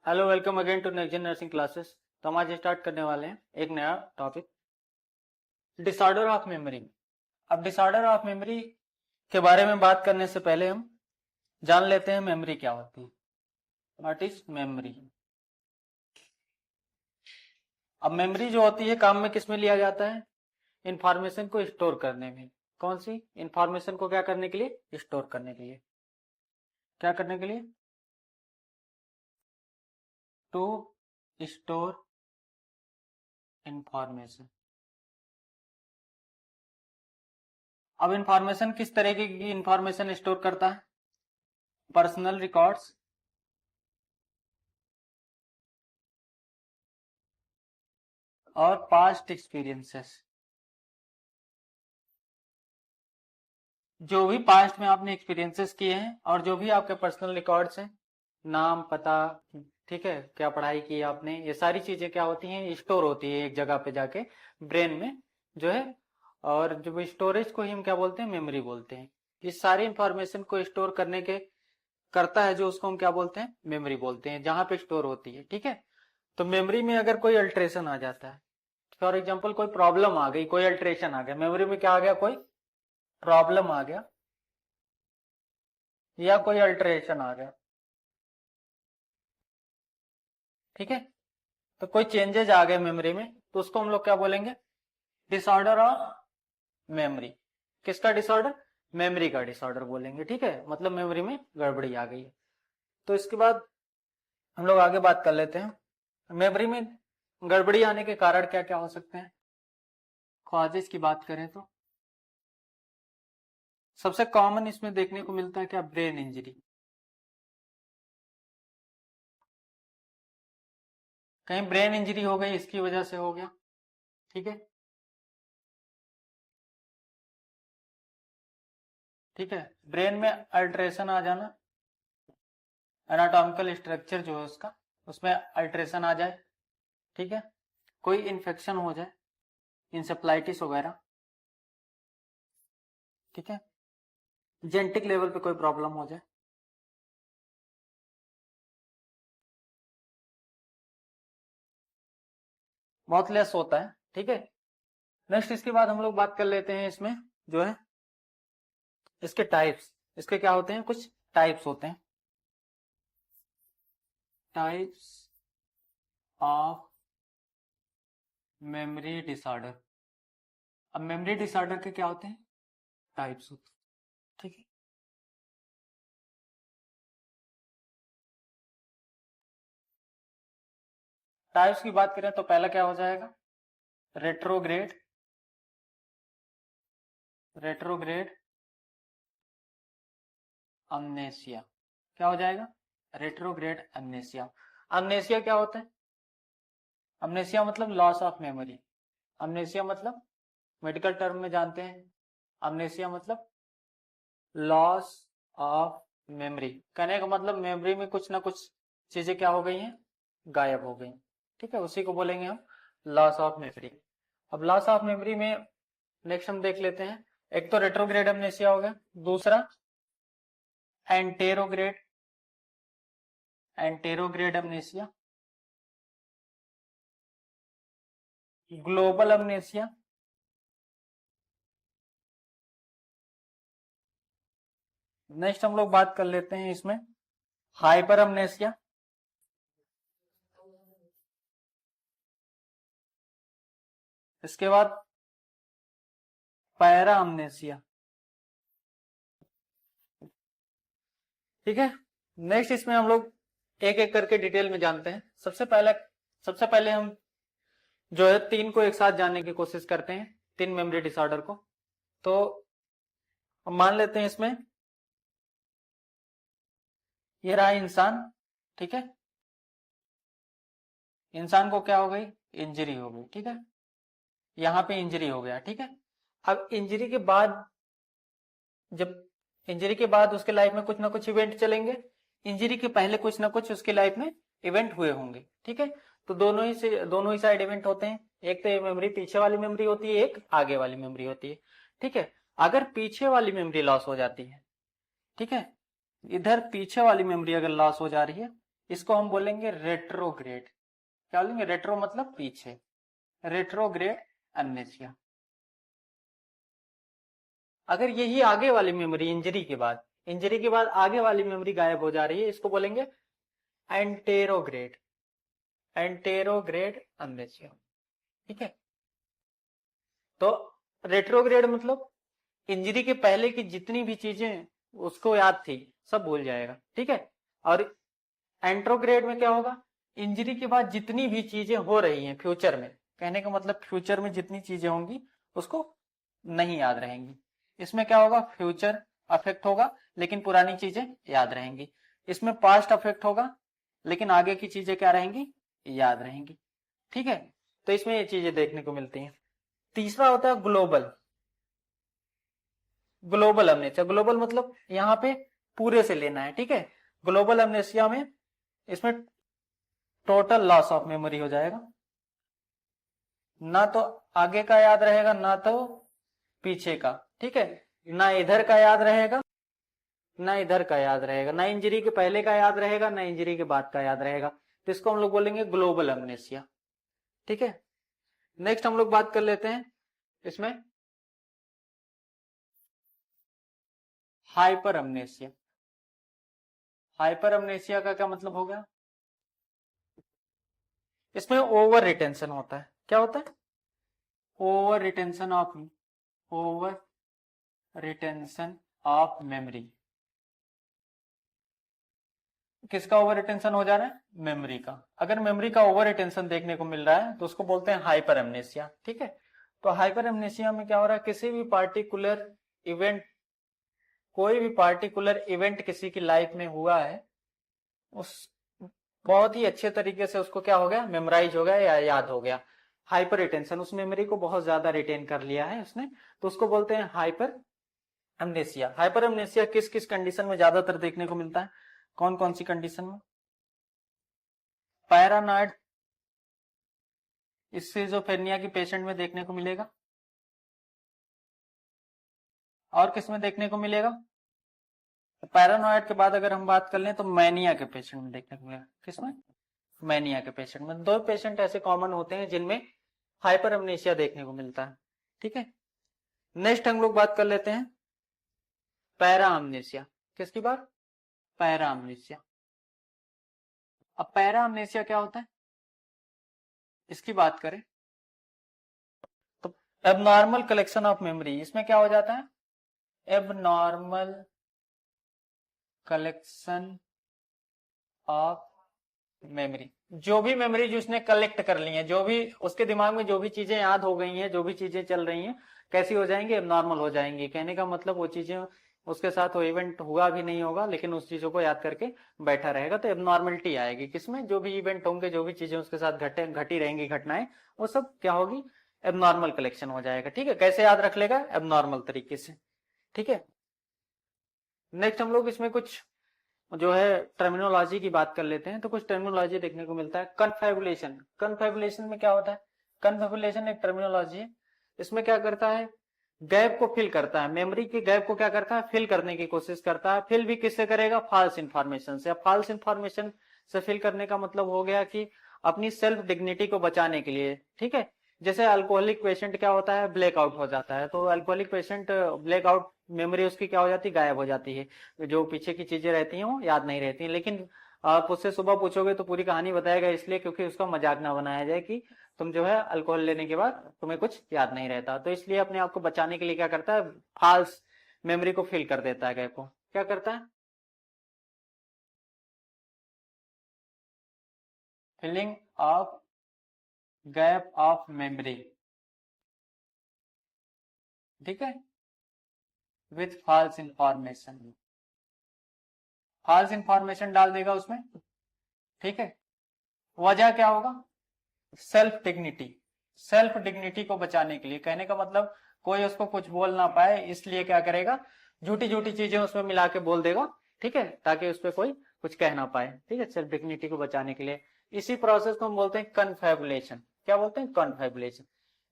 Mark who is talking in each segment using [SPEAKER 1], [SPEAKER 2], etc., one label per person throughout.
[SPEAKER 1] Hello, welcome again to next gen nursing classes. तो हम आज स्टार्ट करने वाले हैं एक नया टॉपिक, डिसऑर्डर ऑफ मेमोरी। अब डिसऑर्डर ऑफ मेमोरी के बारे में बात करने से पहले हम जान लेते हैं मेमोरी क्या होती है। What is memory? अब मेमोरी जो होती है काम में किस में लिया जाता है? इंफॉर्मेशन को स्टोर करने में। कौन सी इंफॉर्मेशन को क्या करने के लिए? स्टोर करने के लिए। क्या करने के लिए? To store information. अब इंफॉर्मेशन किस तरीके की इंफॉर्मेशन स्टोर करता है? पर्सनल रिकॉर्ड्स, और पास्ट एक्सपीरियंसेस। जो भी पास्ट में आपने एक्सपीरियंसेस किए हैं और जो भी आपके पर्सनल रिकॉर्ड्स हैं, नाम, पता, ठीक है, क्या पढ़ाई की आपने, ये सारी चीजें क्या होती हैं? स्टोर होती है एक जगह पे जाके ब्रेन में जो है। और जो स्टोरेज को ही हम क्या बोलते हैं? मेमोरी बोलते हैं। इस सारी इंफॉर्मेशन को स्टोर करने के करता है जो, उसको हम क्या बोलते हैं? मेमोरी बोलते हैं, जहां पे स्टोर होती है। ठीक है, तो मेमोरी में अगर कोई अल्ट्रेशन आ जाता है, फॉर एग्जाम्पल कोई प्रॉब्लम आ गई, कोई अल्ट्रेशन आ गया मेमोरी में, क्या आ गया? कोई प्रॉब्लम आ गया या कोई अल्ट्रेशन आ गया, ठीक है, तो कोई चेंजेस आ गए मेमोरी में, तो उसको हम लोग क्या बोलेंगे? Disorder of memory. किसका डिसऑर्डर? मेमोरी का डिसऑर्डर बोलेंगे। ठीक है, मतलब मेमोरी में गड़बड़ी आ गई है। तो इसके बाद हम लोग आगे बात कर लेते हैं, मेमोरी में गड़बड़ी आने के कारण क्या क्या हो सकते हैं। कॉजेज की बात करें तो सबसे कॉमन इसमें देखने को मिलता है क्या? Brain injury. कहीं ब्रेन इंजरी हो गई, इसकी वजह से हो गया। ठीक है, ठीक है, ब्रेन में अल्ट्रेशन आ जाना, एनाटॉमिकल स्ट्रक्चर जो है उसका, उसमें अल्ट्रेशन आ जाए। ठीक है, कोई इन्फेक्शन हो जाए, इंसेफ्लाइटिस वगैरह। ठीक है, जेनेटिक लेवल पे कोई प्रॉब्लम हो जाए। बहुत लेस होता है। ठीक है, नेक्स्ट इसके बाद हम लोग बात कर लेते हैं इसमें जो है इसके टाइप्स। इसके क्या होते हैं? कुछ टाइप्स होते हैं, टाइप्स ऑफ मेमोरी डिसऑर्डर। अब मेमोरी डिसऑर्डर के क्या होते हैं? टाइप्स होते हैं। ठीक है, टाइप्स की बात करें तो पहला क्या हो जाएगा? रेट्रोग्रेड। रेट्रोग्रेड अमनेसिया। क्या हो जाएगा? रेट्रोग्रेड अमनेसिया। अमनेसिया क्या होता है? अमनेसिया मतलब लॉस ऑफ मेमोरी। अमनेसिया मतलब मेडिकल टर्म में जानते हैं, अमनेसिया मतलब लॉस ऑफ मेमोरी। कहने का मतलब मेमोरी में कुछ ना कुछ चीजें क्या हो गई हैं? गायब हो गई। ठीक है, उसी को बोलेंगे हम लॉस ऑफ मेमोरी। अब लॉस ऑफ मेमोरी में नेक्स्ट हम देख लेते हैं, एक तो रेट्रोग्रेड अमनेसिया हो गया, दूसरा एंटेरोग्रेड, एंटेरोग्रेड अमनेसिया, ग्लोबल अमनेसिया, नेक्स्ट हम लोग बात कर लेते हैं इसमें हाइपर अमनेसिया, इसके बाद पैरा अमनेसिया। ठीक है, नेक्स्ट इसमें हम लोग एक एक करके डिटेल में जानते हैं। सबसे पहले हम जो है तीन को एक साथ जानने की कोशिश करते हैं, तीन मेमोरी डिसऑर्डर को। तो हम मान लेते हैं इसमें ये रहा इंसान। ठीक है, इंसान को क्या हो गई? इंजरी हो गई। ठीक है, यहां पे इंजरी हो गया। ठीक है, अब इंजरी के बाद, जब इंजरी के बाद उसके लाइफ में कुछ ना कुछ इवेंट चलेंगे, इंजरी के पहले कुछ ना कुछ उसके लाइफ में इवेंट हुए होंगे। ठीक है, तो दोनों ही साइड इवेंट होते हैं। एक तो ये मेमोरी पीछे वाली मेमोरी होती है, एक आगे वाली मेमोरी होती है। ठीक है, अगर पीछे वाली मेमोरी लॉस हो जाती है, ठीक है, इधर पीछे वाली मेमोरी अगर लॉस हो जा रही है, इसको हम बोलेंगे रेट्रोग्रेड। क्या बोलेंगे? रेट्रो मतलब पीछे, रेट्रोग्रेड अमनेसिया। अगर यही आगे वाली मेमोरी इंजरी के बाद आगे वाली मेमोरी गायब हो जा रही है, इसको बोलेंगे एंटेरोग्रेड, एंटेरोग्रेड अमनेसिया। ठीक है, तो रेट्रोग्रेड मतलब इंजरी के पहले की जितनी भी चीजें उसको याद थी सब भूल जाएगा। ठीक है, और एंट्रोग्रेड में क्या होगा? इंजरी के बाद जितनी भी चीजें हो रही हैं फ्यूचर में, कहने का मतलब फ्यूचर में जितनी चीजें होंगी उसको नहीं याद रहेंगी। इसमें क्या होगा? फ्यूचर अफेक्ट होगा लेकिन पुरानी चीजें याद रहेंगी। इसमें पास्ट अफेक्ट होगा लेकिन आगे की चीजें क्या रहेंगी? याद रहेंगी। ठीक है, तो इसमें ये चीजें देखने को मिलती हैं। तीसरा होता है ग्लोबल, ग्लोबल अमनेसिया। ग्लोबल मतलब यहाँ पे पूरे से लेना है। ठीक है, ग्लोबल अमनेसिया में इसमें टोटल लॉस ऑफ मेमोरी हो जाएगा, ना तो आगे का याद रहेगा ना तो पीछे का। ठीक है, ना इधर का याद रहेगा ना इधर का याद रहेगा, ना इंजरी के पहले का याद रहेगा ना इंजरी के बाद का याद रहेगा। तो इसको हम लोग बोलेंगे ग्लोबल अमनेसिया। ठीक है, नेक्स्ट हम लोग बात कर लेते हैं इसमें हाइपर अमनेसिया। हाइपर अमनेसिया का क्या मतलब हो गया? इसमें ओवर रिटेंशन होता है। क्या होता है? Over retention of, over retention of memory. किसका ओवर रिटेंशन हो जा रहा है? मेमोरी का। अगर मेमोरी का ओवर रिटेंशन देखने को मिल रहा है तो उसको बोलते हैं हाइपर एमनेसिया। ठीक है, तो हाइपर एमनेसिया में क्या हो रहा है? किसी भी पार्टिकुलर इवेंट, कोई भी पार्टिकुलर इवेंट किसी की लाइफ में हुआ है, उस बहुत ही अच्छे तरीके से उसको क्या हो गया? मेमोराइज हो गया या याद हो गया। हाइपर रिटेंशन, उस मेमोरी को बहुत ज्यादा रिटेन कर लिया है उसने, तो उसको बोलते हैं हाइपर एमनेसिया। हाइपर एमनेसिया किस किस कंडीशन में ज्यादातर देखने को मिलता है? कौन कौन सी कंडीशन में? पैरानॉइड स्किज़ोफ्रेनिया की पेशेंट में देखने को मिलेगा। और किस में देखने को मिलेगा? पैरानॉइड के बाद अगर हम बात कर लें तो मैनिया के पेशेंट में देखने को मिलेगा। किसमें? मैनिया के पेशेंट में। दो पेशेंट ऐसे कॉमन होते हैं जिनमें हाइपर एमनेसिया देखने को मिलता है। ठीक है, नेक्स्ट हम लोग बात कर लेते हैं पैरा अमनेसिया। किसकी बात? पैरा अमनेसिया। अब पैरा अमनेसिया क्या होता है इसकी बात करें तो एबनॉर्मल कलेक्शन ऑफ मेमोरी। इसमें क्या हो जाता है? Abnormal collection of memory. जो भी मेमोरी जो उसने कलेक्ट कर ली है, जो भी उसके दिमाग में जो भी चीजें याद हो गई हैं, जो भी चीजें चल रही हैं, कैसी हो जाएंगी? एबनॉर्मल हो जाएंगी। कहने का मतलब वो चीजें उसके साथ वो इवेंट हुआ भी नहीं होगा लेकिन उस चीजों को याद करके बैठा रहेगा, तो एबनॉर्मलिटी आएगी। किसमें? जो भी इवेंट होंगे, जो भी चीजें उसके साथ घटी रहेंगी घटनाएं, वो सब क्या होगी? एबनॉर्मल कलेक्शन हो जाएगा। ठीक है, कैसे याद रख लेगा? एबनॉर्मल तरीके से। ठीक है, नेक्स्ट हम लोग इसमें कुछ जो है टर्मिनोलॉजी की बात कर लेते हैं। तो कुछ टर्मिनोलॉजी देखने को मिलता है। कन्फेबुलेशन, कन्फेबुलेशन में क्या होता है? कन्फेबुलेशन एक टर्मिनोलॉजी है। इसमें क्या करता है? गैप को फिल करता है, मेमोरी के गैप को क्या करता है? फिल करने की कोशिश करता है। फिल भी किससे करेगा? फॉल्स इंफॉर्मेशन से। फॉल्स इंफॉर्मेशन से फिल करने का मतलब हो गया कि अपनी सेल्फ डिग्निटी को बचाने के लिए। ठीक है, जैसे अल्कोहलिक पेशेंट क्या होता है? ब्लैकआउट हो जाता है, तो अल्कोहलिक पेशेंट ब्लैकआउट, मेमोरी उसकी क्या हो जाती है? गायब हो जाती है। जो पीछे की चीजें रहती हैं वो याद नहीं रहती हैं। लेकिन आप उससे सुबह पूछोगे तो पूरी कहानी बताएगा, इसलिए क्योंकि उसका मजाक ना बनाया जाए कि तुम जो है अल्कोहल लेने के बाद तुम्हें कुछ याद नहीं रहता। तो इसलिए अपने आप को बचाने के लिए क्या करता है? फॉल्स मेमोरी को फिल कर देता है, गैप को। क्या करता है? Filling of gap of memory. ठीक है, with false information. False information डाल देगा उसमें। ठीक है, वजह क्या होगा? सेल्फ डिग्निटी, सेल्फ डिग्निटी को बचाने के लिए। कहने का मतलब कोई उसको कुछ बोल ना पाए, इसलिए क्या करेगा? झूठी झूठी चीजें उसमें मिला के बोल देगा। ठीक है, ताकि उस पर कोई कुछ कह ना पाए। ठीक है, सेल्फ डिग्निटी को बचाने के लिए। इसी प्रोसेस को हम बोलते हैं कन्फेबुलेशन। क्या बोलते हैं? कन्फेबुलेशन।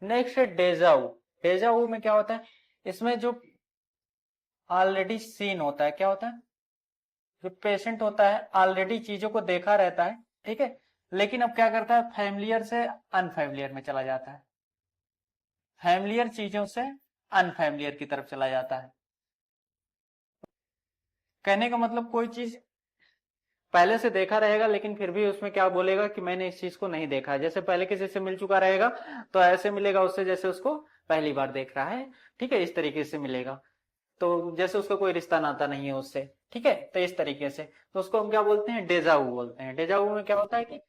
[SPEAKER 1] नेक्स्ट है डेजाऊ। डेजाऊ में क्या होता है? इसमें जो ऑलरेडी सीन होता है, क्या होता है? जो पेशेंट होता है ऑलरेडी चीजों को देखा रहता है, ठीक है, लेकिन अब क्या करता है, फैमिलियर से अनफैमिलियर में चला जाता है, फैमिलियर चीजों से अनफैमिलियर की तरफ चला जाता है। कहने का मतलब कोई चीज पहले से देखा रहेगा लेकिन फिर भी उसमें क्या बोलेगा कि मैंने इस चीज को नहीं देखा है। जैसे पहले किसी से मिल चुका रहेगा तो ऐसे मिलेगा उससे जैसे उसको पहली बार देख रहा है, ठीक है, इस तरीके से मिलेगा, तो जैसे उसका कोई रिश्ता नाता नहीं है उससे, ठीक है, तो इस तरीके से, तो उसको हम क्या बोलते हैं, डेजावू बोलते हैं। डेजावू में क्या होता है कि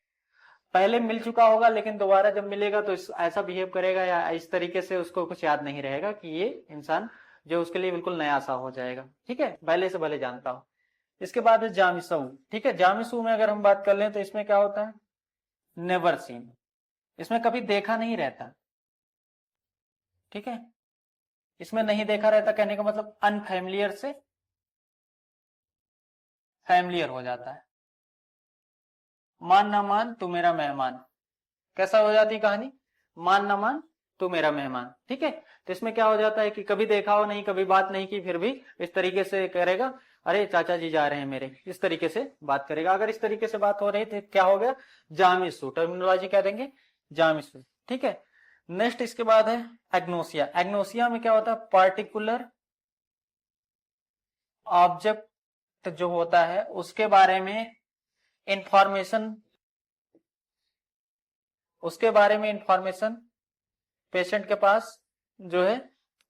[SPEAKER 1] पहले मिल चुका होगा लेकिन दोबारा जब मिलेगा तो ऐसा बिहेव करेगा या इस तरीके से उसको कुछ याद नहीं रहेगा कि ये इंसान जो उसके लिए बिल्कुल नया सा हो जाएगा, ठीक है, पहले से भले जानता हो। इसके बाद है जामिसू, ठीक है, जामिसू में अगर हम बात कर लें तो इसमें क्या होता है, नेवर सीन, इसमें कभी देखा नहीं रहता, ठीक है, इसमें नहीं देखा रहता, कहने का मतलब अनफैमिलियर से फैमिलियर हो जाता है। मान ना मान तू मेरा मेहमान, कैसा हो जाती कहानी, मान ना मान तू मेरा मेहमान, ठीक है, तो इसमें क्या हो जाता है कि कभी देखा हो नहीं, कभी बात नहीं की, फिर भी इस तरीके से करेगा, अरे चाचा जी जा रहे हैं मेरे, इस तरीके से बात करेगा। अगर इस तरीके से बात हो रही तो क्या हो गया, जामिसू, टर्मिनोलॉजी क्या देंगे, जामिसू, ठीक है। नेक्स्ट इसके बाद है एग्नोसिया। एग्नोसिया में क्या होता है, पार्टिकुलर ऑब्जेक्ट जो होता है उसके बारे में इंफॉर्मेशन, उसके बारे में इंफॉर्मेशन पेशेंट के पास जो है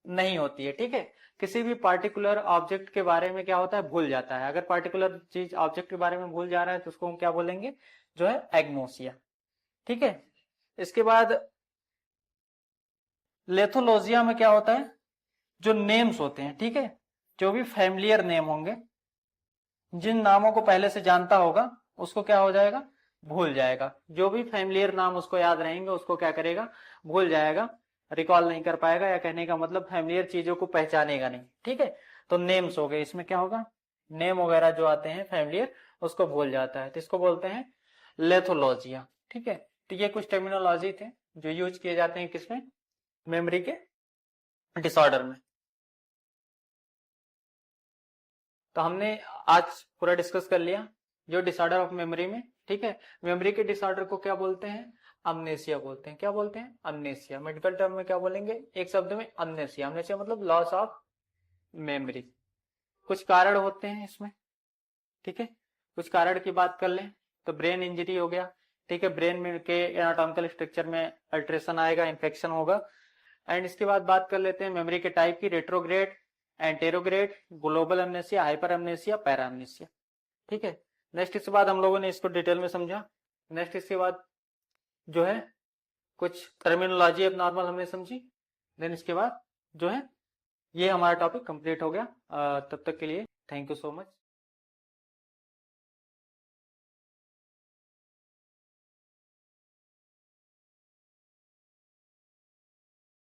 [SPEAKER 1] नहीं होती है, ठीक है, किसी भी पार्टिकुलर ऑब्जेक्ट के बारे में क्या होता है, भूल जाता है। अगर पार्टिकुलर चीज ऑब्जेक्ट के बारे में भूल जा रहा है तो उसको हम क्या बोलेंगे, जो है एग्नोसिया, ठीक है। इसके बाद लेथोलॉजिया में क्या होता है, जो नेम्स होते हैं, ठीक है, जो भी फैमिलियर नेम होंगे, जिन नामों को पहले से जानता होगा उसको क्या हो जाएगा, भूल जाएगा। जो भी फैमिलियर नाम उसको याद रहेंगे उसको क्या करेगा, भूल जाएगा, रिकॉल नहीं कर पाएगा, या कहने का मतलब फैमिलियर चीजों को पहचानेगा नहीं, ठीक है। तो नेम्स हो गए, इसमें क्या होगा, नेम वगैरह जो आते हैं फैमिलियर उसको भूल जाता है, तो इसको बोलते हैं लेथोलॉजिया, ठीक है। तो ये कुछ टर्मिनोलॉजी थे जो यूज किए जाते हैं किसमें, मेमोरी के डिसऑर्डर में। तो हमने आज पूरा डिस्कस कर लिया जो डिसऑर्डर ऑफ मेमोरी में, ठीक है। मेमोरी के डिसऑर्डर को क्या बोलते हैं, अमनेसिया बोलते हैं। क्या बोलते हैं, अमनेसिया। मेडिकल टर्म में क्या बोलेंगे, एक शब्द में अमनेसिया। अमनेसिया मतलब लॉस ऑफ मेमोरी। कुछ कारण होते हैं इसमें, ठीक है, कुछ कारण की बात कर लें तो ब्रेन इंजरी हो गया, ठीक है, ब्रेन में के एनाटॉमिकल स्ट्रक्चर में अल्ट्रेशन आएगा, इन्फेक्शन होगा। एंड इसके बाद बात कर लेते हैं मेमोरी के टाइप की, retrograde, anterograde, global amnesia, hyper amnesia, para amnesia, ठीक है। नेक्स्ट इसके बाद हम लोगों ने इसको डिटेल में समझा। नेक्स्ट इसके बाद जो है कुछ टर्मिनोलॉजी अब नॉर्मल हमने समझी। देन इसके बाद जो है ये हमारा टॉपिक कंप्लीट हो गया। तब तक के लिए थैंक यू सो मच।